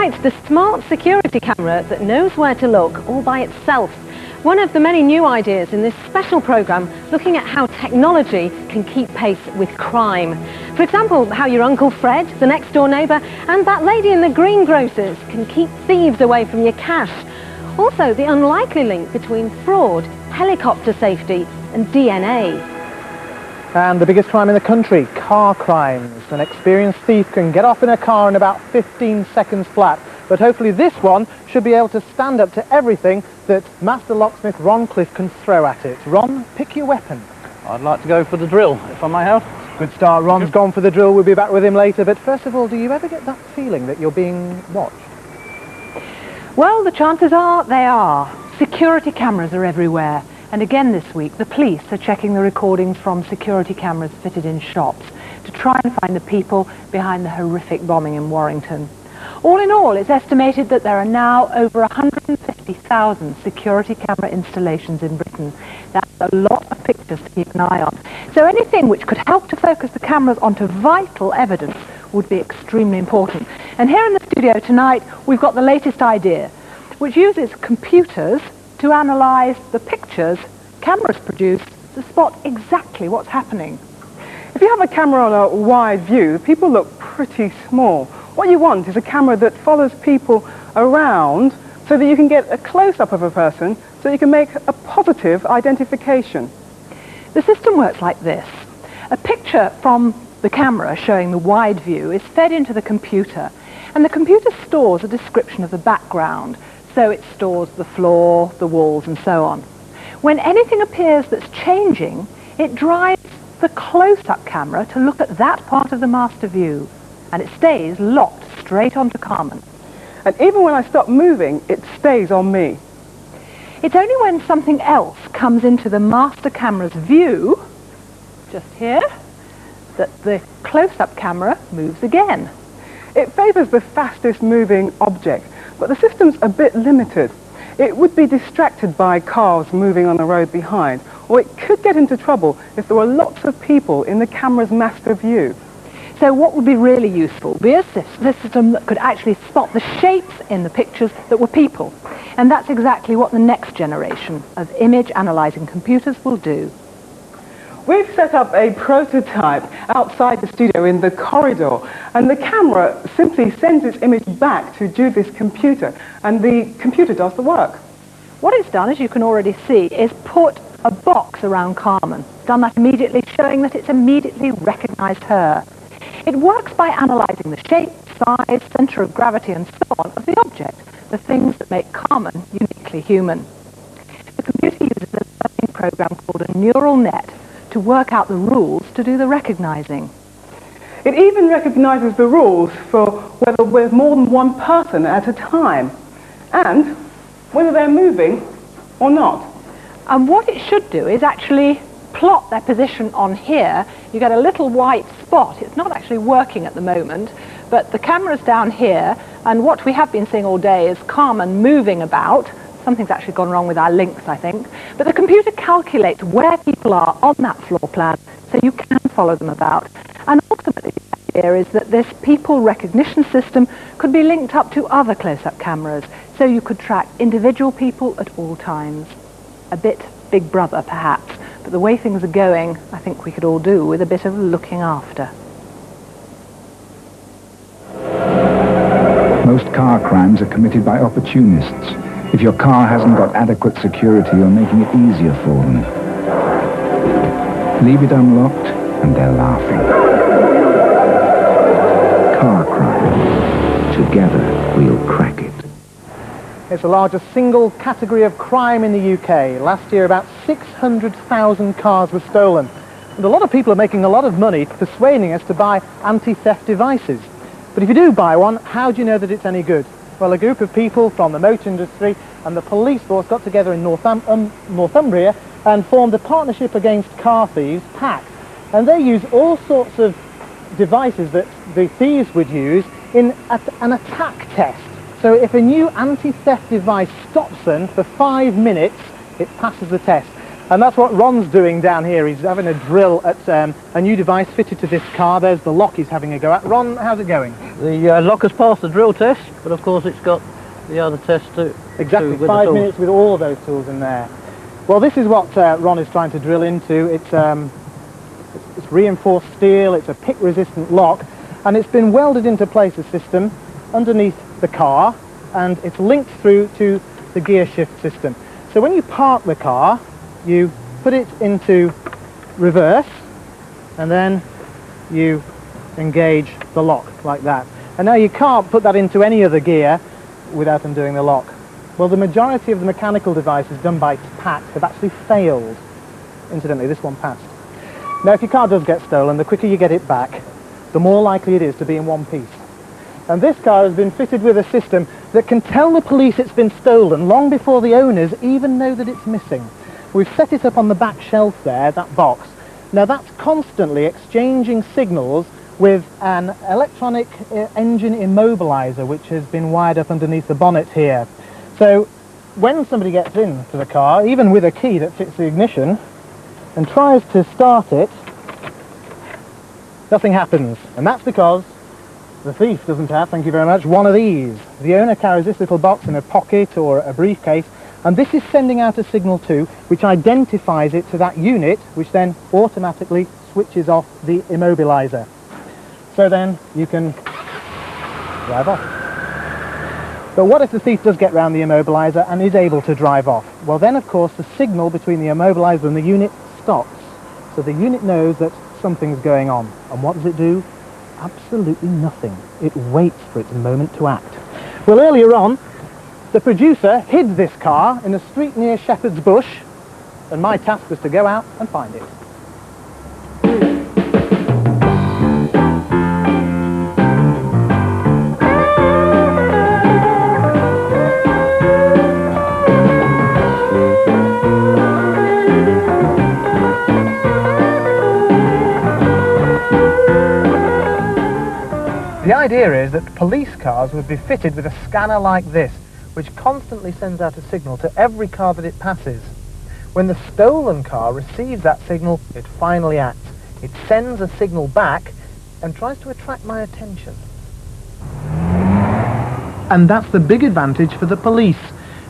Tonight's the smart security camera that knows where to look all by itself. One of the many new ideas in this special programme looking at how technology can keep pace with crime. For example, how your Uncle Fred, the next door neighbour, and that lady in the greengrocers can keep thieves away from your cash. Also, the unlikely link between fraud, helicopter safety and DNA. And the biggest crime in the country, car crimes. An experienced thief can get off in a car in about 15 seconds flat. But hopefully this one should be able to stand up to everything that Master Locksmith Ron Cliff can throw at it. Ron, pick your weapon. I'd like to go for the drill, if I may have. Good start. Ron's gone for the drill. We'll be back with him later. But first of all, do you ever get that feeling that you're being watched? Well, the chances are they are. Security cameras are everywhere. And again this week, the police are checking the recordings from security cameras fitted in shops to try and find the people behind the horrific bombing in Warrington. All in all, it's estimated that there are now over 150,000 security camera installations in Britain. That's a lot of pictures to keep an eye on. So anything which could help to focus the cameras onto vital evidence would be extremely important. And here in the studio tonight, we've got the latest idea, which uses computers to analyse the pictures cameras produce to spot exactly what's happening. If you have a camera on a wide view, people look pretty small. What you want is a camera that follows people around so that you can get a close-up of a person so you can make a positive identification. The system works like this. A picture from the camera showing the wide view is fed into the computer, and the computer stores a description of the background. So it stores the floor, the walls, and so on. When anything appears that's changing, it drives the close-up camera to look at that part of the master view, and it stays locked straight onto Carmen. And even when I stop moving, it stays on me. It's only when something else comes into the master camera's view, just here, that the close-up camera moves again. It favours the fastest moving object, but the system's a bit limited. It would be distracted by cars moving on the road behind, or it could get into trouble if there were lots of people in the camera's master view. So what would be really useful would be a system that could actually spot the shapes in the pictures that were people. And that's exactly what the next generation of image analysing computers will do. We've set up a prototype outside the studio in the corridor, and the camera simply sends its image back to Judith's computer, and the computer does the work. What it's done, as you can already see, is put a box around Carmen. It's done that immediately, showing that it's immediately recognised her. It works by analysing the shape, size, centre of gravity, and so on of the object, the things that make Carmen uniquely human. The computer uses a learning program called a neural net to work out the rules to do the recognising. It even recognises the rules for whether we're more than one person at a time, and whether they're moving or not. And what it should do is actually plot their position on here. You get a little white spot. It's not actually working at the moment, but the camera's down here, and what we have been seeing all day is Carmen moving about. Something's actually gone wrong with our links, I think. But the computer calculates where people are on that floor plan so you can follow them about. And ultimately, the idea is that this people recognition system could be linked up to other close-up cameras so you could track individual people at all times. A bit Big Brother, perhaps. But the way things are going, I think we could all do with a bit of looking after. Most car crimes are committed by opportunists. If your car hasn't got adequate security, you're making it easier for them. Leave it unlocked, and they're laughing. Car crime. Together, we'll crack it. It's the largest single category of crime in the UK. Last year, about 600,000 cars were stolen. And a lot of people are making a lot of money persuading us to buy anti-theft devices. But if you do buy one, how do you know that it's any good? Well, a group of people from the motor industry and the police force got together in Northumbria and formed a partnership against car thieves, PACT. And they use all sorts of devices that the thieves would use in an attack test. So if a new anti-theft device stops them for 5 minutes, it passes the test. And that's what Ron's doing down here. He's having a drill at a new device fitted to this car. There's the lock he's having a go at. Ron, how's it going? The lock has passed the drill test, but of course it's got the other test too. Exactly, with 5 the minutes with all of those tools in there. Well, this is what Ron is trying to drill into. It's reinforced steel, it's a pick-resistant lock, and it's been welded into place, a system, underneath the car, and it's linked through to the gear shift system. So when you park the car, you put it into reverse, and then you engage the lock like that. And now you can't put that into any other gear without undoing the lock. Well, the majority of the mechanical devices done by Pat have actually failed. Incidentally, this one passed. Now, if your car does get stolen, the quicker you get it back, the more likely it is to be in one piece. And this car has been fitted with a system that can tell the police it's been stolen long before the owners even know that it's missing. We've set it up on the back shelf there, that box. Now, that's constantly exchanging signals with an electronic engine immobilizer which has been wired up underneath the bonnet here. So when somebody gets into the car, even with a key that fits the ignition, and tries to start it, nothing happens. And that's because the thief doesn't have, thank you very much, one of these. The owner carries this little box in a pocket or a briefcase, and this is sending out a signal too, which identifies it to that unit, which then automatically switches off the immobilizer. So then you can drive off. But what if the thief does get round the immobilizer and is able to drive off? Well, then of course the signal between the immobilizer and the unit stops. So the unit knows that something's going on. And what does it do? Absolutely nothing. It waits for its moment to act. Well, earlier on, the producer hid this car in a street near Shepherd's Bush, and my task was to go out and find it. The idea is that police cars would be fitted with a scanner like this, which constantly sends out a signal to every car that it passes. When the stolen car receives that signal, it finally acts. It sends a signal back and tries to attract my attention. And that's the big advantage for the police.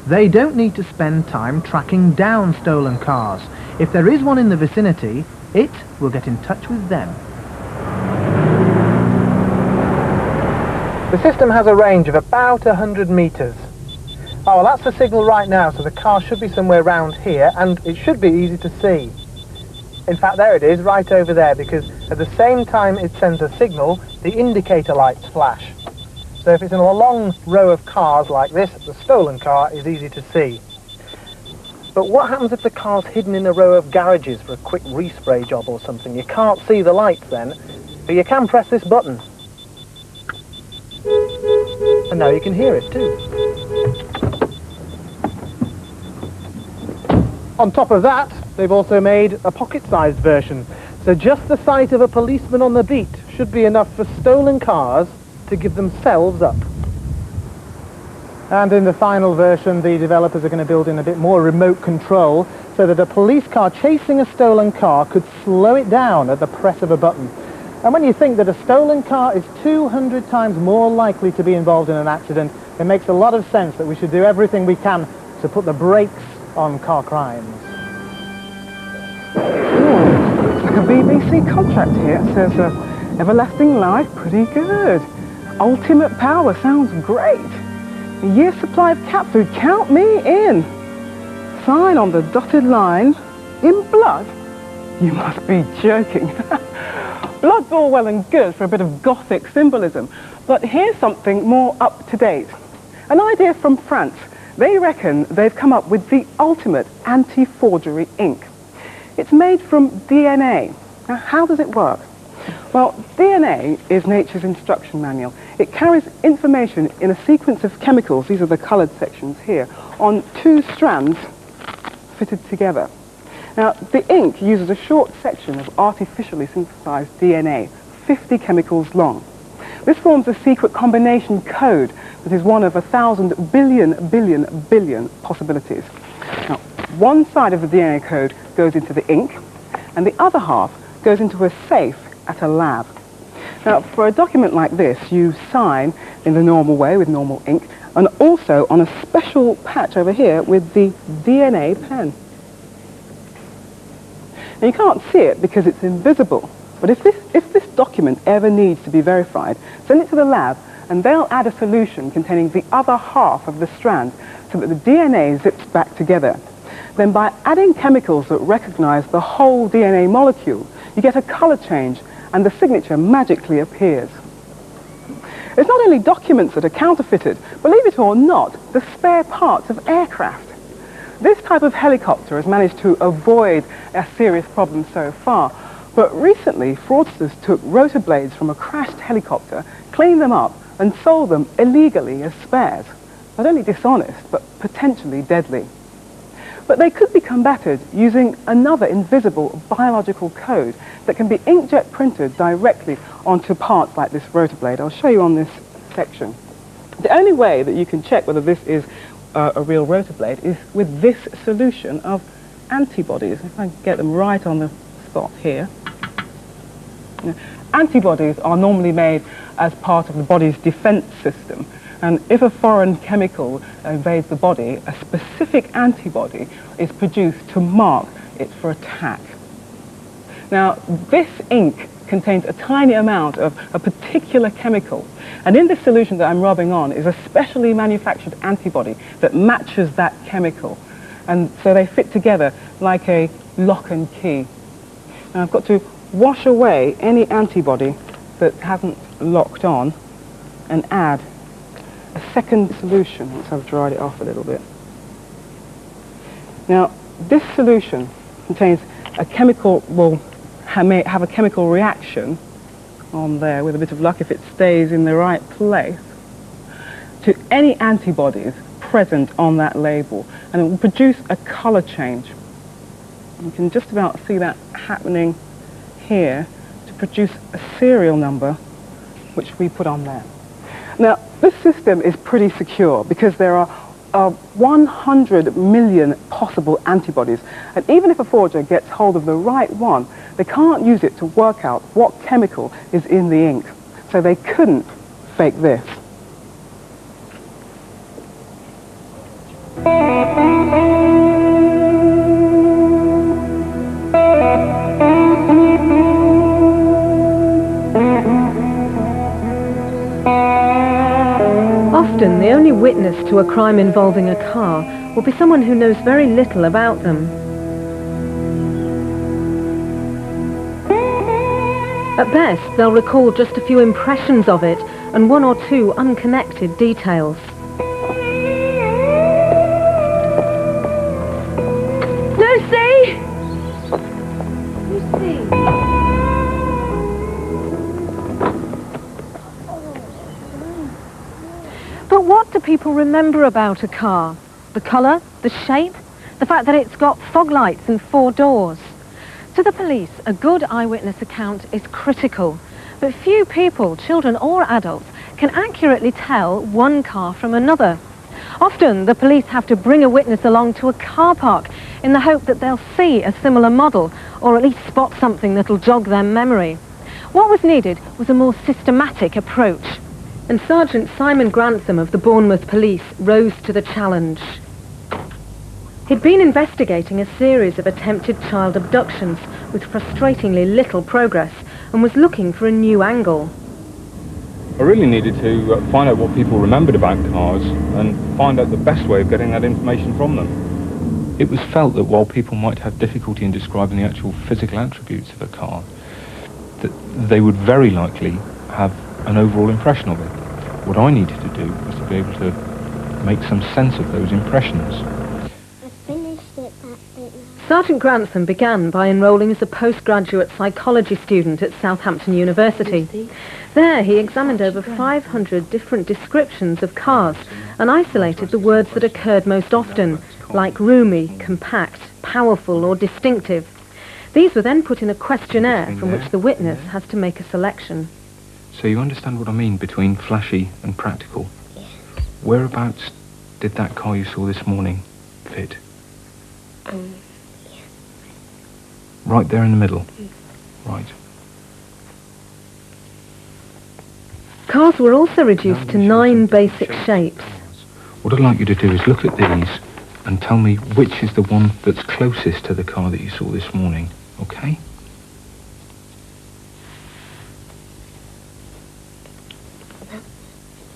They don't need to spend time tracking down stolen cars. If there is one in the vicinity, it will get in touch with them. The system has a range of about 100 metres. Oh, well, that's the signal right now, so the car should be somewhere round here, and it should be easy to see. In fact, there it is, right over there, because at the same time it sends a signal, the indicator lights flash. So if it's in a long row of cars like this, the stolen car is easy to see. But what happens if the car's hidden in a row of garages for a quick respray job or something? You can't see the lights then, but you can press this button. And now you can hear it too. On top of that, they've also made a pocket-sized version. So just the sight of a policeman on the beat should be enough for stolen cars to give themselves up. And in the final version, the developers are going to build in a bit more remote control so that a police car chasing a stolen car could slow it down at the press of a button. And when you think that a stolen car is 200 times more likely to be involved in an accident, it makes a lot of sense that we should do everything we can to put the brakes on car crimes. It's like a BBC contract here. It says, everlasting life, pretty good. Ultimate power, sounds great. A year's supply of cat food, count me in. Sign on the dotted line, in blood? You must be joking. Blood's all well and good for a bit of Gothic symbolism, but here's something more up to date. An idea from France. They reckon they've come up with the ultimate anti-forgery ink. It's made from DNA. Now, how does it work? Well, DNA is nature's instruction manual. It carries information in a sequence of chemicals, these are the coloured sections here, on 2 strands fitted together. Now, the ink uses a short section of artificially synthesized DNA, 50 chemicals long. This forms a secret combination code that is one of 1,000 billion possibilities. Now, one side of the DNA code goes into the ink, and the other half goes into a safe at a lab. Now, for a document like this, you sign in the normal way with normal ink, and also on a special patch over here with the DNA pen. Now, you can't see it because it's invisible, but if this document ever needs to be verified, send it to the lab and they'll add a solution containing the other half of the strand so that the DNA zips back together. Then by adding chemicals that recognize the whole DNA molecule, you get a color change and the signature magically appears. It's not only documents that are counterfeited, believe it or not, the spare parts of aircraft. This type of helicopter has managed to avoid a serious problem so far, but recently fraudsters took rotor blades from a crashed helicopter, cleaned them up and sold them illegally as spares. Not only dishonest, but potentially deadly. But they could be combated using another invisible biological code that can be inkjet printed directly onto parts like this rotor blade. I'll show you on this section. The only way that you can check whether this is a real rotor blade is with this solution of antibodies. If I can get them right on the spot here. Antibodies are normally made as part of the body's defense system. And if a foreign chemical invades the body, a specific antibody is produced to mark it for attack. Now, this ink contains a tiny amount of a particular chemical. And in this solution that I'm rubbing on is a specially manufactured antibody that matches that chemical. And so they fit together like a lock and key. Now, I've got to wash away any antibody that hasn't locked on and add a second solution once I've dried it off a little bit. Now, this solution contains a chemical, may have a chemical reaction on there with a bit of luck if it stays in the right place to any antibodies present on that label, and it will produce a color change. You can just about see that happening here to produce a serial number which we put on there. Now, this system is pretty secure because there are 100 million possible antibodies, and even if a forger gets hold of the right one, they can't use it to work out what chemical is in the ink. So they couldn't fake this. Often, the only witness to a crime involving a car will be someone who knows very little about them. At best, they'll recall just a few impressions of it and one or two unconnected details. Lucy! Lucy! But what do people remember about a car? The colour, the shape, the fact that it's got fog lights and 4 doors. To the police, a good eyewitness account is critical, but few people, children or adults, can accurately tell one car from another. Often, the police have to bring a witness along to a car park in the hope that they'll see a similar model, or at least spot something that'll jog their memory. What was needed was a more systematic approach. And Sergeant Simon Grantham of the Bournemouth Police rose to the challenge. He'd been investigating a series of attempted child abductions with frustratingly little progress and was looking for a new angle. I really needed to find out what people remembered about cars and find out the best way of getting that information from them. It was felt that while people might have difficulty in describing the actual physical attributes of a car, that they would very likely have an overall impression of it. What I needed to do was to be able to make some sense of those impressions. Sergeant Grantham began by enrolling as a postgraduate psychology student at Southampton University. There he examined over 500 different descriptions of cars and isolated the words that occurred most often, like roomy, compact, powerful or distinctive. These were then put in a questionnaire from which the witness has to make a selection. So you understand what I mean between flashy and practical? Whereabouts did that car you saw this morning fit? Right there in the middle? Right. Cars were also reduced to 9 basic shapes. What I'd like you to do is look at these and tell me which is the one that's closest to the car that you saw this morning, okay?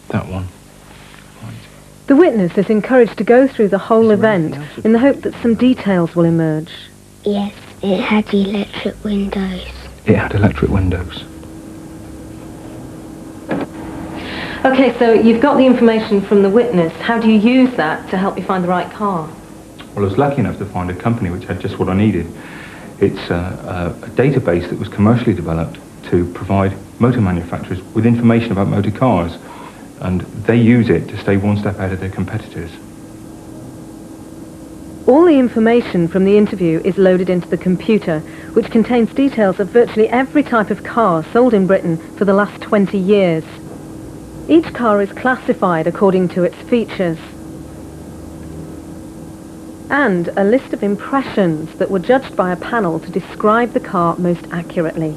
That one. Right. The witness is encouraged to go through the whole event in the hope that some details will emerge. Yes, it had electric windows. It had electric windows. Okay, so you've got the information from the witness. How do you use that to help you find the right car? Well, I was lucky enough to find a company which had just what I needed. It's a database that was commercially developed to provide motor manufacturers with information about motor cars, and they use it to stay one step ahead of their competitors. All the information from the interview is loaded into the computer, which contains details of virtually every type of car sold in Britain for the last 20 years. Each car is classified according to its features. And a list of impressions that were judged by a panel to describe the car most accurately.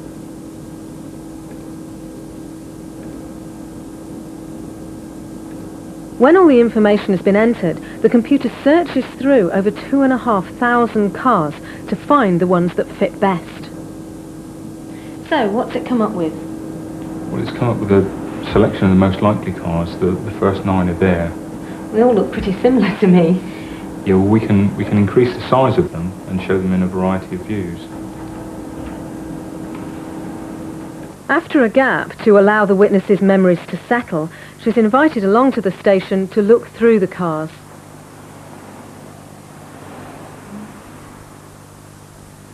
When all the information has been entered, the computer searches through over 2,500 cars to find the ones that fit best. So, what's it come up with? Well, it's come up with a selection of the most likely cars. The first 9 are there. They all look pretty similar to me. Yeah, well, we can increase the size of them and show them in a variety of views. After a gap to allow the witness's memories to settle, she's invited along to the station to look through the cars.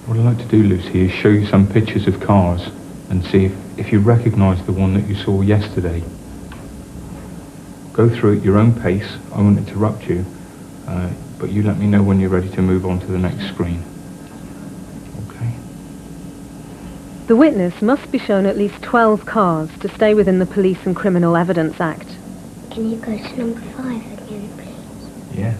What I'd like to do, Lucy, is show you some pictures of cars and see if you recognise the one that you saw yesterday. Go through at your own pace. I won't interrupt you, but you let me know when you're ready to move on to the next screen. Okay? The witness must be shown at least 12 cars to stay within the Police and Criminal Evidence Act. Can you go to number 5 again, please? Yeah.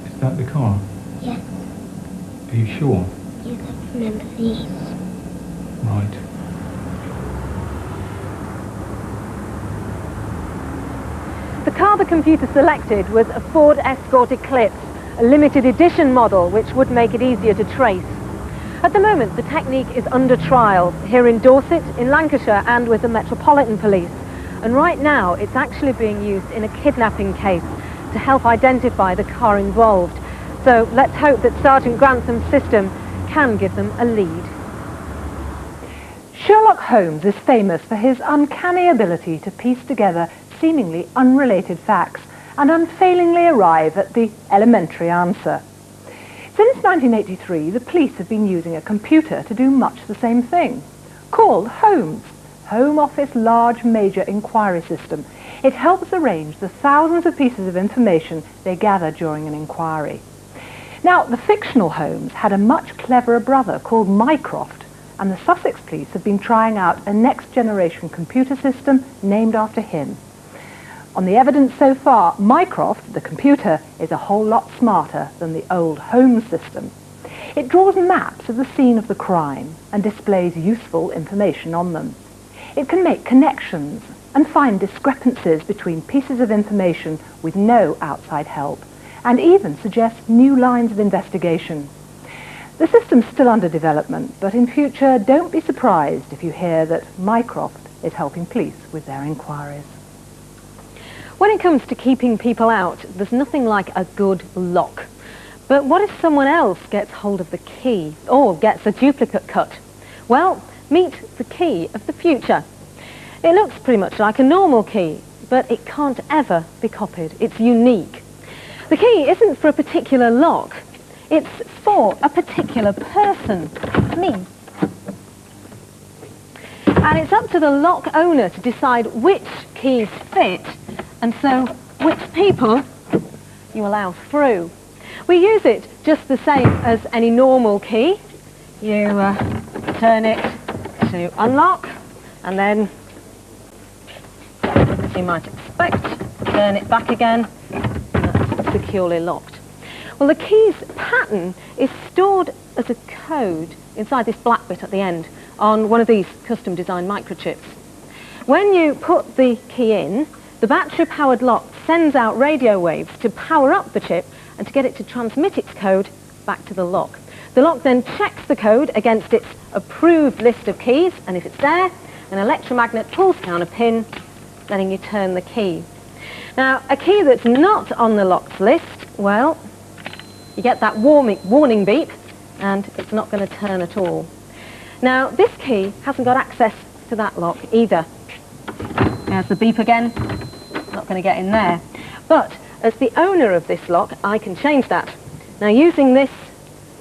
Is that the car? Yes. Are you sure? You can remember these. Right. The car the computer selected was a Ford Escort Eclipse, a limited edition model which would make it easier to trace. At the moment, the technique is under trial here in Dorset, in Lancashire, and with the Metropolitan Police. And right now, it's actually being used in a kidnapping case to help identify the car involved. So let's hope that Sergeant Grantham's system can give them a lead. Sherlock Holmes is famous for his uncanny ability to piece together seemingly unrelated facts and unfailingly arrive at the elementary answer. Since 1983, the police have been using a computer to do much the same thing, called HOLMES, Home Office Large Major Inquiry System. It helps arrange the thousands of pieces of information they gather during an inquiry. Now, the fictional Holmes had a much cleverer brother called Mycroft, and the Sussex police have been trying out a next-generation computer system named after him. On the evidence so far, Mycroft, the computer, is a whole lot smarter than the old Holmes system. It draws maps of the scene of the crime and displays useful information on them. It can make connections and find discrepancies between pieces of information with no outside help, and even suggest new lines of investigation. The system's still under development, but in future, don't be surprised if you hear that Mycroft is helping police with their inquiries. When it comes to keeping people out, there's nothing like a good lock. But what if someone else gets hold of the key or gets a duplicate cut? Well, meet the key of the future. It looks pretty much like a normal key, but it can't ever be copied. It's unique. The key isn't for a particular lock. It's for a particular person, me. And it's up to the lock owner to decide which keys fit, and so which people you allow through. We use it just the same as any normal key. You turn it to unlock, and then, as you might expect, turn it back again, and that's securely locked. Well, the key's pattern is stored as a code inside this black bit at the end on one of these custom designed microchips. When you put the key in, the battery-powered lock sends out radio waves to power up the chip and to get it to transmit its code back to the lock. The lock then checks the code against its approved list of keys, and if it's there, an electromagnet pulls down a pin, letting you turn the key. Now, a key that's not on the lock's list, well, you get that warning beep, and it's not going to turn at all. Now, this key hasn't got access to that lock either. There's the beep again, not going to get in there. But as the owner of this lock, I can change that. Now, using this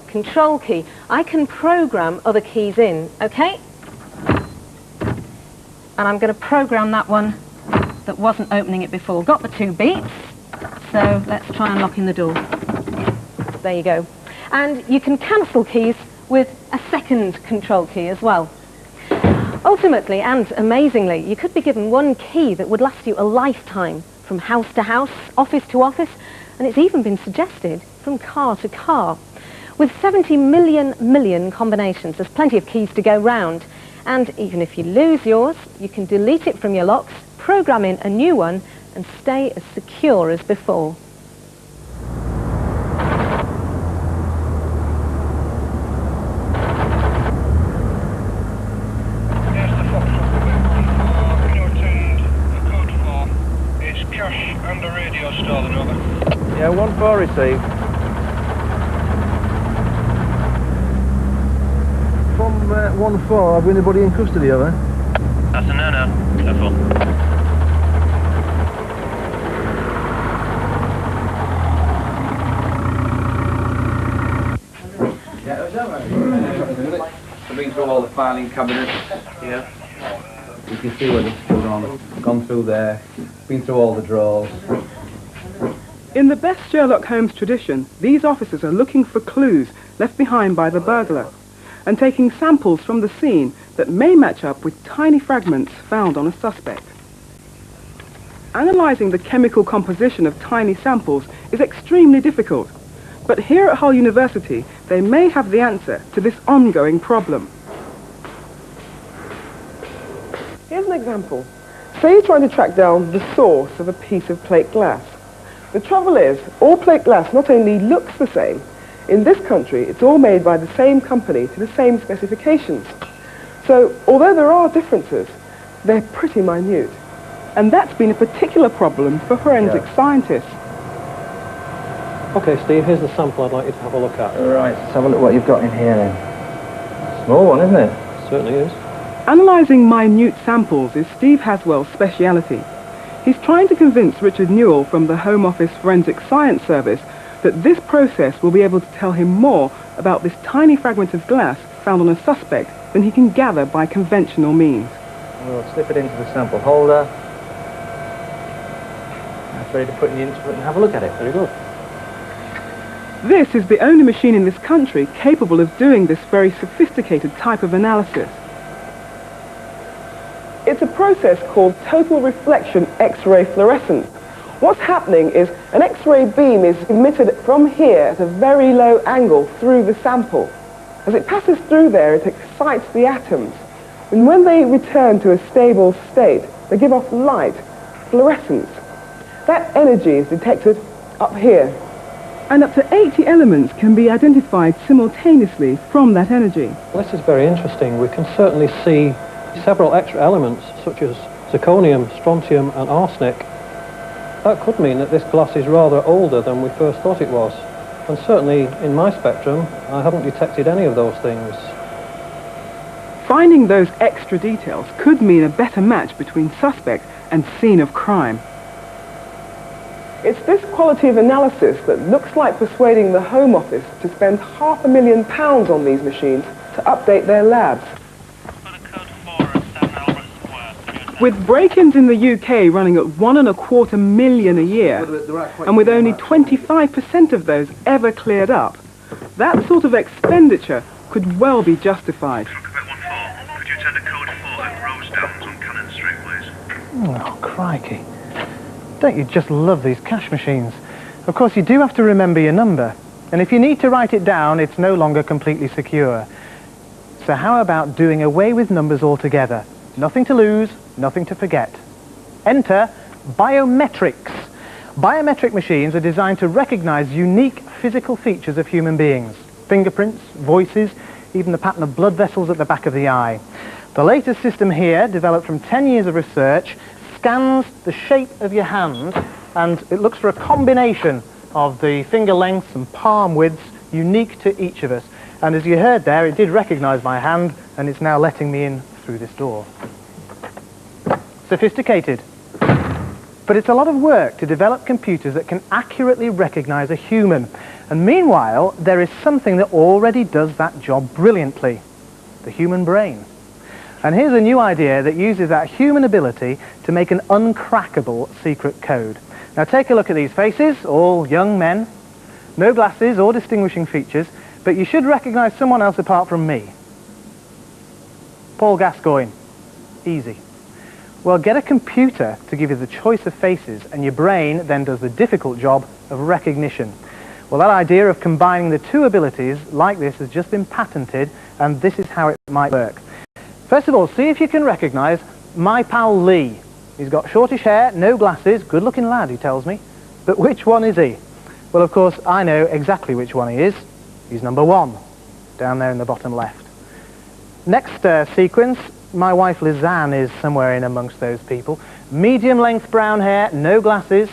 control key, I can program other keys in, okay? And I'm going to program that one that wasn't opening it before. Got the 2 beeps, so let's try unlocking the door. There you go. And you can cancel keys with a second control key as well. Ultimately, and amazingly, you could be given one key that would last you a lifetime, from house to house, office to office, and it's even been suggested from car to car. With 70 million combinations, there's plenty of keys to go round. And even if you lose yours, you can delete it from your locks, program in a new one, and stay as secure as before. Yeah, 1-4 received. From 1-4, have we anybody in custody, have we? That's a no-no. Careful. I've been through all the filing cabinets. Yeah. You can see where this is going on. Gone through there. Been through all the drawers. In the best Sherlock Holmes tradition, these officers are looking for clues left behind by the burglar and taking samples from the scene that may match up with tiny fragments found on a suspect. Analysing the chemical composition of tiny samples is extremely difficult, but here at Hull University they may have the answer to this ongoing problem. Here's an example. Say you're trying to track down the source of a piece of plate glass. The trouble is, all plate glass not only looks the same, in this country it's all made by the same company to the same specifications. So, although there are differences, they're pretty minute. And that's been a particular problem for forensic scientists. Okay, Steve, here's the sample I'd like you to have a look at. Right, let's have a look what you've got in here then. Small one, isn't it? Certainly is. Analysing minute samples is Steve Haswell's speciality. He's trying to convince Richard Newell from the Home Office Forensic Science Service that this process will be able to tell him more about this tiny fragment of glass found on a suspect than he can gather by conventional means. We'll slip it into the sample holder. That's ready to put in the instrument and have a look at it. Very good. This is the only machine in this country capable of doing this very sophisticated type of analysis. It's a process called total reflection X-ray fluorescence. What's happening is an X-ray beam is emitted from here at a very low angle through the sample. As it passes through there, it excites the atoms. And when they return to a stable state, they give off light, fluorescence. That energy is detected up here. And up to 80 elements can be identified simultaneously from that energy. Well, this is very interesting. We can certainly see several extra elements such as zirconium, strontium and arsenic. That could mean that this glass is rather older than we first thought it was. And certainly in my spectrum, I haven't detected any of those things. Finding those extra details could mean a better match between suspect and scene of crime. It's this quality of analysis that looks like persuading the Home Office to spend £500,000 on these machines to update their labs. With break-ins in the UK running at £1.25 million a year, and with only 25% of those ever cleared up, that sort of expenditure could well be justified. Could you attend a code 4 at Rosedowns on Cannon Street, please? Oh, crikey. Don't you just love these cash machines? Of course, you do have to remember your number. And if you need to write it down, it's no longer completely secure. So how about doing away with numbers altogether? Nothing to lose, nothing to forget. Enter biometrics. Biometric machines are designed to recognize unique physical features of human beings. Fingerprints, voices, even the pattern of blood vessels at the back of the eye. The latest system here, developed from 10 years of research, scans the shape of your hand, and it looks for a combination of the finger lengths and palm widths unique to each of us. And as you heard there, it did recognize my hand, and it's now letting me in through this door. Sophisticated. But it's a lot of work to develop computers that can accurately recognize a human. And meanwhile, there is something that already does that job brilliantly: the human brain. And here's a new idea that uses that human ability to make an uncrackable secret code. Now take a look at these faces, all young men, no glasses or distinguishing features, but you should recognize someone else apart from me. Paul Gascoigne. Easy. Well, get a computer to give you the choice of faces, and your brain then does the difficult job of recognition. Well, that idea of combining the two abilities like this has just been patented, and this is how it might work. First of all, see if you can recognize my pal Lee. He's got shortish hair, no glasses, good-looking lad, he tells me. But which one is he? Well, of course, I know exactly which one he is. He's number 1, down there in the bottom left. Next sequence, my wife Lizanne is somewhere in amongst those people. Medium-length brown hair, no glasses,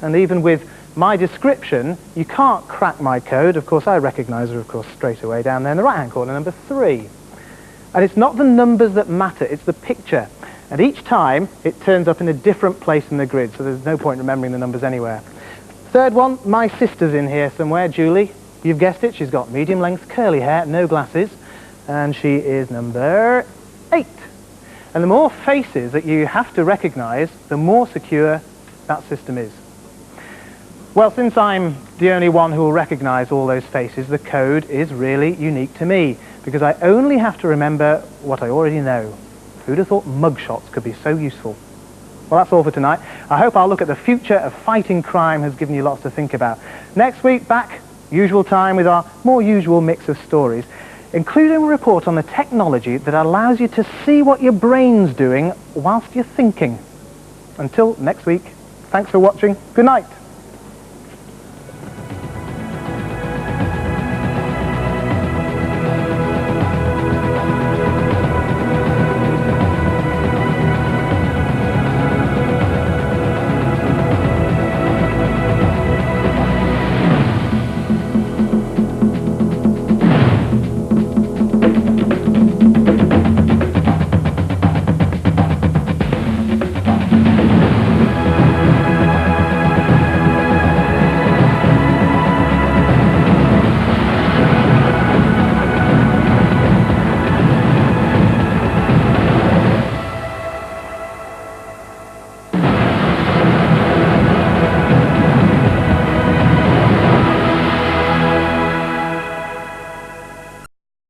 and even with my description, you can't crack my code. Of course, I recognize her, of course, straight away down there in the right-hand corner, number 3. And it's not the numbers that matter, it's the picture. And each time, it turns up in a different place in the grid, so there's no point remembering the numbers anywhere. Third one, my sister's in here somewhere, Julie. You've guessed it, she's got medium-length curly hair, no glasses, and she is number 8. And the more faces that you have to recognize, the more secure that system is. Well, since I'm the only one who will recognize all those faces, the code is really unique to me, because I only have to remember what I already know. Who'd have thought mugshots could be so useful? Well, that's all for tonight. I hope our look at the future of fighting crime has given you lots to think about. Next week, back, usual time, with our more usual mix of stories, including a report on the technology that allows you to see what your brain's doing whilst you're thinking. Until next week, thanks for watching. Good night.